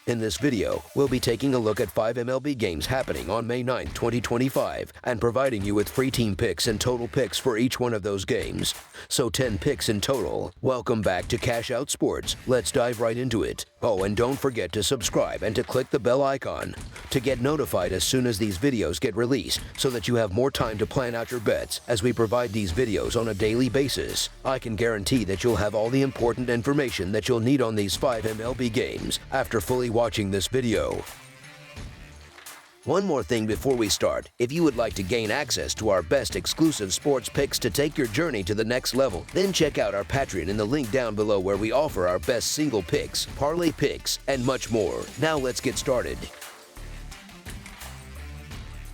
In this video, we'll be taking a look at 5 MLB games happening on May 9, 2025, and providing you with free team picks and total picks for each one of those games. So 10 picks in total. Welcome back to Cash Out Sports. Let's dive right into it. Oh, and don't forget to subscribe and to click the bell icon to get notified as soon as these videos get released, so that you have more time to plan out your bets as we provide these videos on a daily basis. I can guarantee that you'll have all the important information that you'll need on these 5 MLB games after fully watching this video. One more thing before we start. If you would like to gain access to our best exclusive sports picks to take your journey to the next level, then check out our Patreon in the link down below, where we offer our best single picks, parlay picks, and much more. Now let's get started.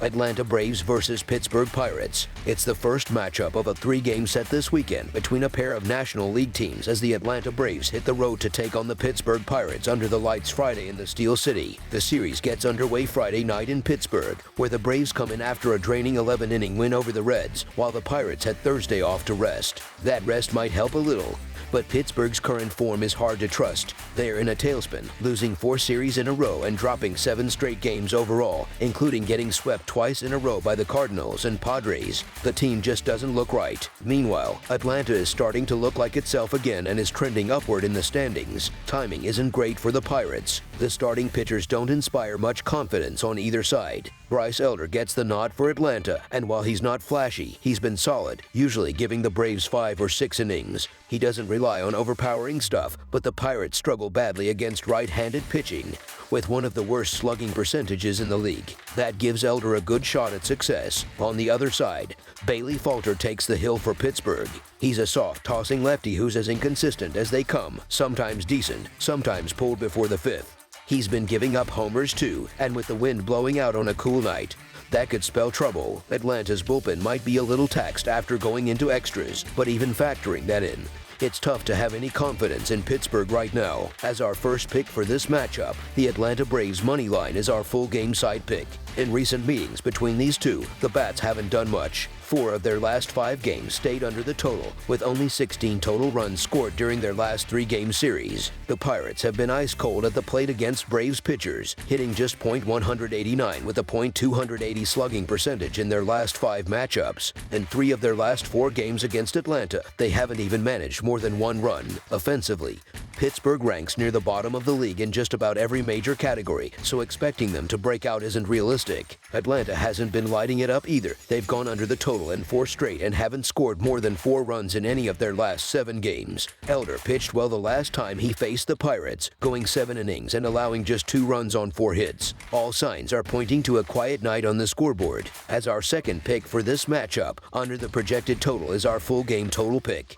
Atlanta Braves versus Pittsburgh Pirates. It's the first matchup of a 3-game set this weekend between a pair of National League teams as the Atlanta Braves hit the road to take on the Pittsburgh Pirates under the lights Friday in the Steel City. The series gets underway Friday night in Pittsburgh, where the Braves come in after a draining 11-inning win over the Reds, while the Pirates had Thursday off to rest. That rest might help a little, but Pittsburgh's current form is hard to trust. They're in a tailspin, losing 4 series in a row and dropping 7 straight games overall, including getting swept twice in a row by the Cardinals and Padres. The team just doesn't look right. Meanwhile, Atlanta is starting to look like itself again and is trending upward in the standings. Timing isn't great for the Pirates. The starting pitchers don't inspire much confidence on either side. Bryce Elder gets the nod for Atlanta, and while he's not flashy, he's been solid, usually giving the Braves 5 or 6 innings. He doesn't rely on overpowering stuff, but the Pirates struggle badly against right-handed pitching, with one of the worst slugging percentages in the league. That gives Elder a good shot at success. On the other side, Bailey Falter takes the hill for Pittsburgh. He's a soft, tossing lefty who's as inconsistent as they come, sometimes decent, sometimes pulled before the 5th. He's been giving up homers too, and with the wind blowing out on a cool night, that could spell trouble. Atlanta's bullpen might be a little taxed after going into extras, but even factoring that in, it's tough to have any confidence in Pittsburgh right now. As our first pick for this matchup, the Atlanta Braves money line is our full game side pick. In recent meetings between these two, the Bats haven't done much. 4 of their last 5 games stayed under the total, with only 16 total runs scored during their last 3-game series. The Pirates have been ice cold at the plate against Braves pitchers, hitting just .189 with a .280 slugging percentage in their last 5 matchups. In 3 of their last 4 games against Atlanta, they haven't even managed more than 1 run. Offensively, Pittsburgh ranks near the bottom of the league in just about every major category, so expecting them to break out isn't realistic. Atlanta hasn't been lighting it up either. They've gone under the total in 4 straight and haven't scored more than 4 runs in any of their last 7 games. Elder pitched well the last time he faced the Pirates, going 7 innings and allowing just 2 runs on 4 hits. All signs are pointing to a quiet night on the scoreboard. As our second pick for this matchup, under the projected total is our full game total pick.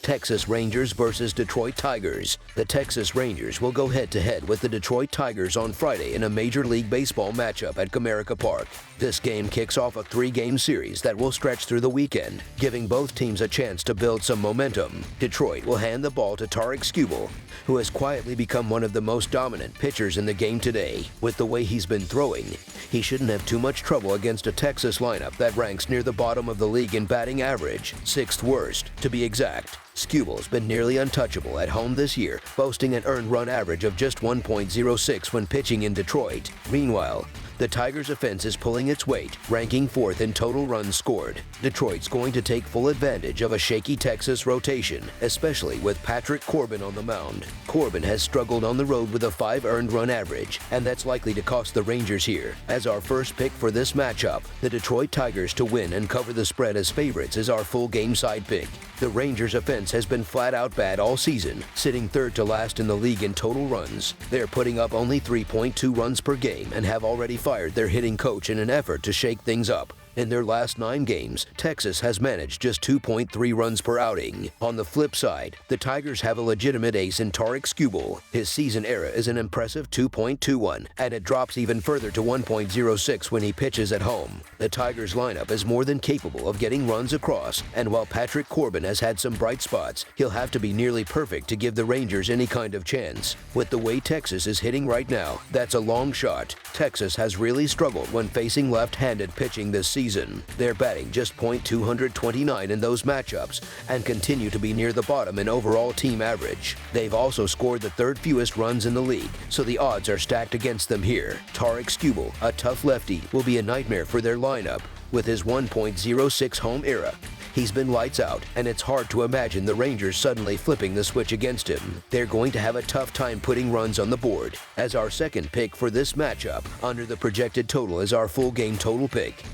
Texas Rangers versus Detroit Tigers. The Texas Rangers will go head-to-head with the Detroit Tigers on Friday in a Major League Baseball matchup at Comerica Park. This game kicks off a 3-game series that will stretch through the weekend, giving both teams a chance to build some momentum. Detroit will hand the ball to Tarik Skubal, who has quietly become one of the most dominant pitchers in the game today. With the way he's been throwing, he shouldn't have too much trouble against a Texas lineup that ranks near the bottom of the league in batting average, 6th worst, to be exact. Skubal's been nearly untouchable at home this year, boasting an earned run average of just 1.06 when pitching in Detroit. Meanwhile, the Tigers' offense is pulling its weight, ranking 4th in total runs scored. Detroit's going to take full advantage of a shaky Texas rotation, especially with Patrick Corbin on the mound. Corbin has struggled on the road with a 5 earned run average, and that's likely to cost the Rangers here. As our first pick for this matchup, the Detroit Tigers to win and cover the spread as favorites is our full game side pick. The Rangers' offense has been flat out bad all season, sitting 3rd to last in the league in total runs. They're putting up only 3.2 runs per game and have already fired their hitting coach in an effort to shake things up. In their last 9 games, Texas has managed just 2.3 runs per outing. On the flip side, the Tigers have a legitimate ace in Tarik Skubal. His season era is an impressive 2.21, and it drops even further to 1.06 when he pitches at home. The Tigers lineup is more than capable of getting runs across, and while Patrick Corbin has had some bright spots, he'll have to be nearly perfect to give the Rangers any kind of chance. With the way Texas is hitting right now, that's a long shot. Texas has really struggled when facing left-handed pitching this season, season. They're batting just .229 in those matchups and continue to be near the bottom in overall team average. They've also scored the third fewest runs in the league, so the odds are stacked against them here. Tarek Skubal, a tough lefty, will be a nightmare for their lineup with his 1.06 home era. He's been lights out, and it's hard to imagine the Rangers suddenly flipping the switch against him. They're going to have a tough time putting runs on the board. As our second pick for this matchup, under the projected total is our full game total pick.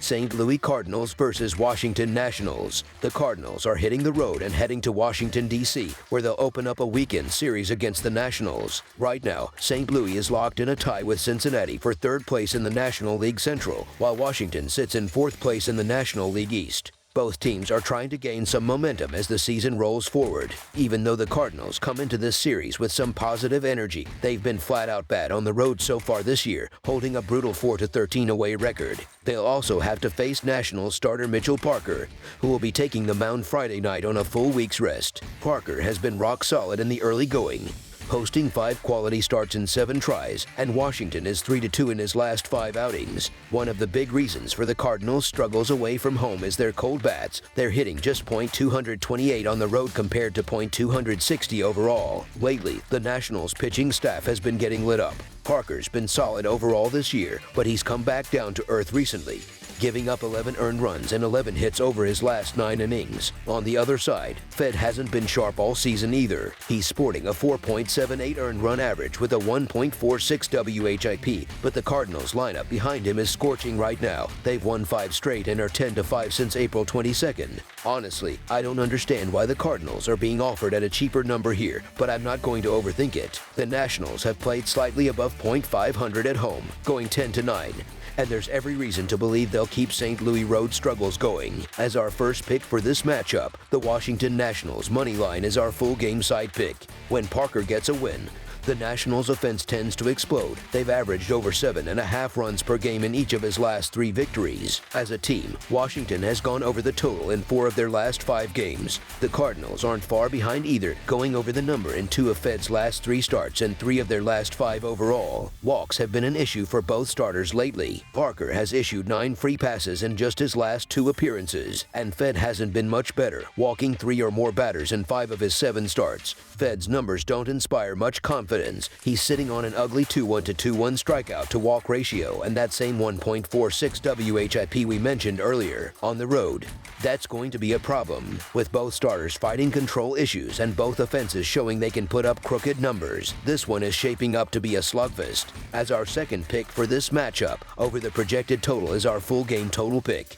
St. Louis Cardinals versus Washington Nationals. The Cardinals are hitting the road and heading to Washington, D.C., where they'll open up a weekend series against the Nationals. Right now, St. Louis is locked in a tie with Cincinnati for third place in the National League Central, while Washington sits in fourth place in the National League East. Both teams are trying to gain some momentum as the season rolls forward. Even though the Cardinals come into this series with some positive energy, they've been flat-out bad on the road so far this year, holding a brutal 4-13 away record. They'll also have to face Nationals starter Mitchell Parker, who will be taking the mound Friday night on a full week's rest. Parker has been rock solid in the early going, posting 5 quality starts in 7 tries, and Washington is 3-2 in his last 5 outings. One of the big reasons for the Cardinals' struggles away from home is their cold bats. They're hitting just .228 on the road compared to .260 overall. Lately, the Nationals' pitching staff has been getting lit up. Parker's been solid overall this year, but he's come back down to earth recently, giving up 11 earned runs and 11 hits over his last 9 innings. On the other side, Fed hasn't been sharp all season either. He's sporting a 4.78 earned run average with a 1.46 WHIP, but the Cardinals lineup behind him is scorching right now. They've won 5 straight and are 10-5 since April 22nd. Honestly, I don't understand why the Cardinals are being offered at a cheaper number here, but I'm not going to overthink it. The Nationals have played slightly above .500 at home, going 10-9. And there's every reason to believe they'll keep St. Louis road struggles going. As our first pick for this matchup, the Washington Nationals money line is our full game side pick. When Parker gets a win, the Nationals' offense tends to explode. They've averaged over 7.5 runs per game in each of his last 3 victories. As a team, Washington has gone over the total in 4 of their last 5 games. The Cardinals aren't far behind either, going over the number in 2 of Fed's last 3 starts and 3 of their last 5 overall. Walks have been an issue for both starters lately. Parker has issued 9 free passes in just his last 2 appearances, and Fed hasn't been much better, walking 3 or more batters in 5 of his 7 starts. Fed's numbers don't inspire much confidence. He's sitting on an ugly 2-1 to 2-1 strikeout to walk ratio and that same 1.46 WHIP we mentioned earlier. On the road, that's going to be a problem, with both starters fighting control issues and both offenses showing they can put up crooked numbers. This one is shaping up to be a slugfest. As our second pick for this matchup, over the projected total is our full game total pick.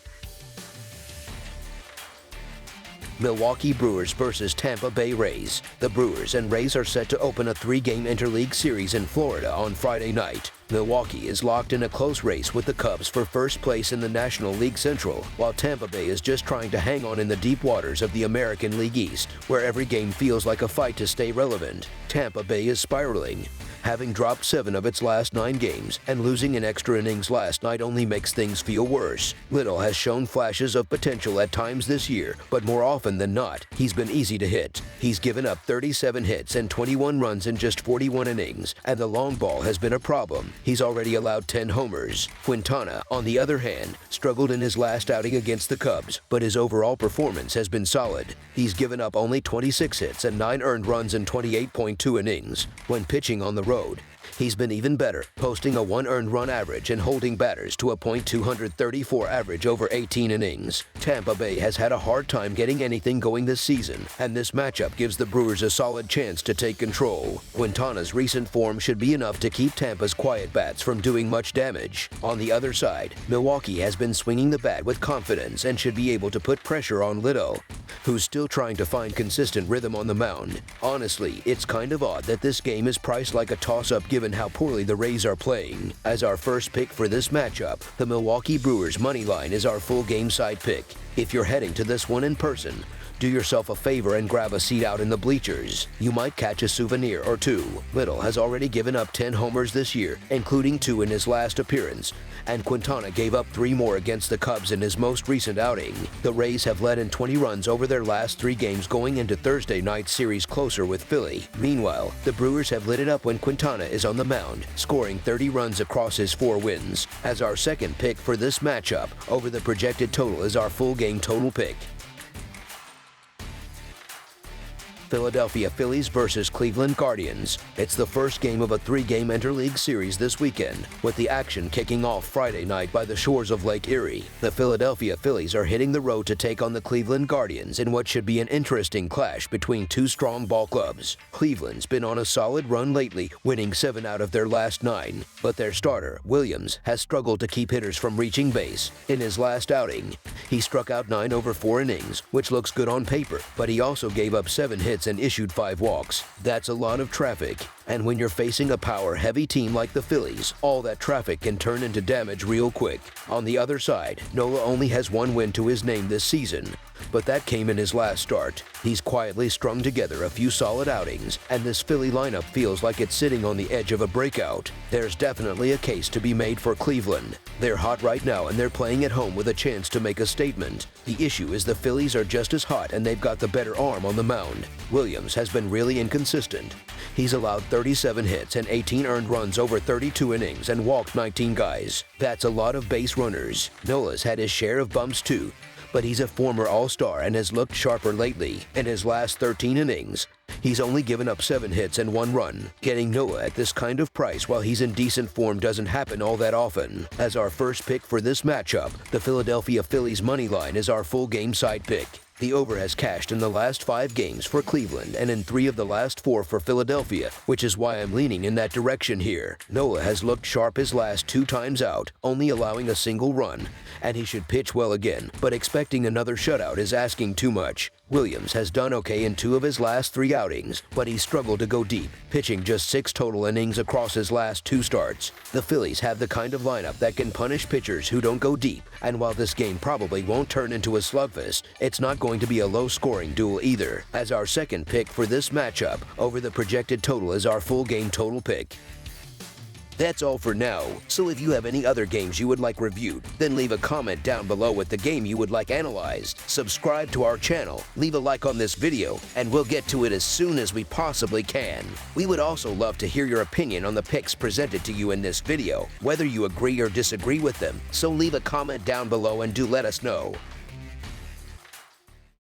Milwaukee Brewers versus Tampa Bay Rays. The Brewers and Rays are set to open a 3-game interleague series in Florida on Friday night. Milwaukee is locked in a close race with the Cubs for first place in the National League Central, while Tampa Bay is just trying to hang on in the deep waters of the American League East, where every game feels like a fight to stay relevant. Tampa Bay is spiraling, having dropped 7 of its last 9 games, and losing in extra innings last night only makes things feel worse. Little has shown flashes of potential at times this year, but more often than not, he's been easy to hit. He's given up 37 hits and 21 runs in just 41 innings, and the long ball has been a problem. He's already allowed 10 homers. Quintana, on the other hand, struggled in his last outing against the Cubs, but his overall performance has been solid. He's given up only 26 hits and 9 earned runs in 28.2 innings. When pitching on the road, he's been even better, posting a 1 earned run average and holding batters to a .234 average over 18 innings. Tampa Bay has had a hard time getting anything going this season, and this matchup gives the Brewers a solid chance to take control. Quintana's recent form should be enough to keep Tampa's quiet bats from doing much damage. On the other side, Milwaukee has been swinging the bat with confidence and should be able to put pressure on Little, who's still trying to find consistent rhythm on the mound. Honestly, it's kind of odd that this game is priced like a toss-up given how poorly the Rays are playing. As our first pick for this matchup, the Milwaukee Brewers money line is our full game side pick. If you're heading to this one in person, do yourself a favor and grab a seat out in the bleachers. You might catch a souvenir or 2. Little has already given up 10 homers this year, including 2 in his last appearance, and Quintana gave up 3 more against the Cubs in his most recent outing. The Rays have led in 20 runs over their last 3 games going into Thursday night's series closer with Philly. Meanwhile, the Brewers have lit it up when Quintana is on the mound, scoring 30 runs across his 4 wins. As our second pick for this matchup, over the projected total is our full game total pick. Philadelphia Phillies versus Cleveland Guardians. It's the first game of a 3-game interleague series this weekend, with the action kicking off Friday night by the shores of Lake Erie. The Philadelphia Phillies are hitting the road to take on the Cleveland Guardians in what should be an interesting clash between 2 strong ball clubs. Cleveland's been on a solid run lately, winning 7 out of their last 9, but their starter, Williams, has struggled to keep hitters from reaching base. In his last outing, he struck out 9 over 4 innings, which looks good on paper, but he also gave up 7 hits and issued 5 walks. That's a lot of traffic. And when you're facing a power-heavy team like the Phillies, all that traffic can turn into damage real quick. On the other side, Nola only has 1 win to his name this season, but that came in his last start. He's quietly strung together a few solid outings, and this Philly lineup feels like it's sitting on the edge of a breakout. There's definitely a case to be made for Cleveland. They're hot right now, and they're playing at home with a chance to make a statement. The issue is the Phillies are just as hot, and they've got the better arm on the mound. Williams has been really inconsistent. He's allowed 37 hits and 18 earned runs over 32 innings and walked 19 guys. That's a lot of base runners. Nola's had his share of bumps too, but he's a former All-Star and has looked sharper lately. In his last 13 innings, he's only given up 7 hits and 1 run. Getting Nola at this kind of price while he's in decent form doesn't happen all that often. As our first pick for this matchup, the Philadelphia Phillies money line is our full game side pick. The over has cashed in the last 5 games for Cleveland and in 3 of the last 4 for Philadelphia, which is why I'm leaning in that direction here. Nola has looked sharp his last 2 times out, only allowing a single run, and he should pitch well again, but expecting another shutout is asking too much. Williams has done okay in 2 of his last 3 outings, but he struggled to go deep, pitching just 6 total innings across his last 2 starts. The Phillies have the kind of lineup that can punish pitchers who don't go deep, and while this game probably won't turn into a slugfest, it's not going to be a low-scoring duel either. As our second pick for this matchup, over the projected total is our full game total pick. That's all for now, so if you have any other games you would like reviewed, then leave a comment down below with the game you would like analyzed. Subscribe to our channel, leave a like on this video, and we'll get to it as soon as we possibly can. We would also love to hear your opinion on the picks presented to you in this video, whether you agree or disagree with them, so leave a comment down below and do let us know.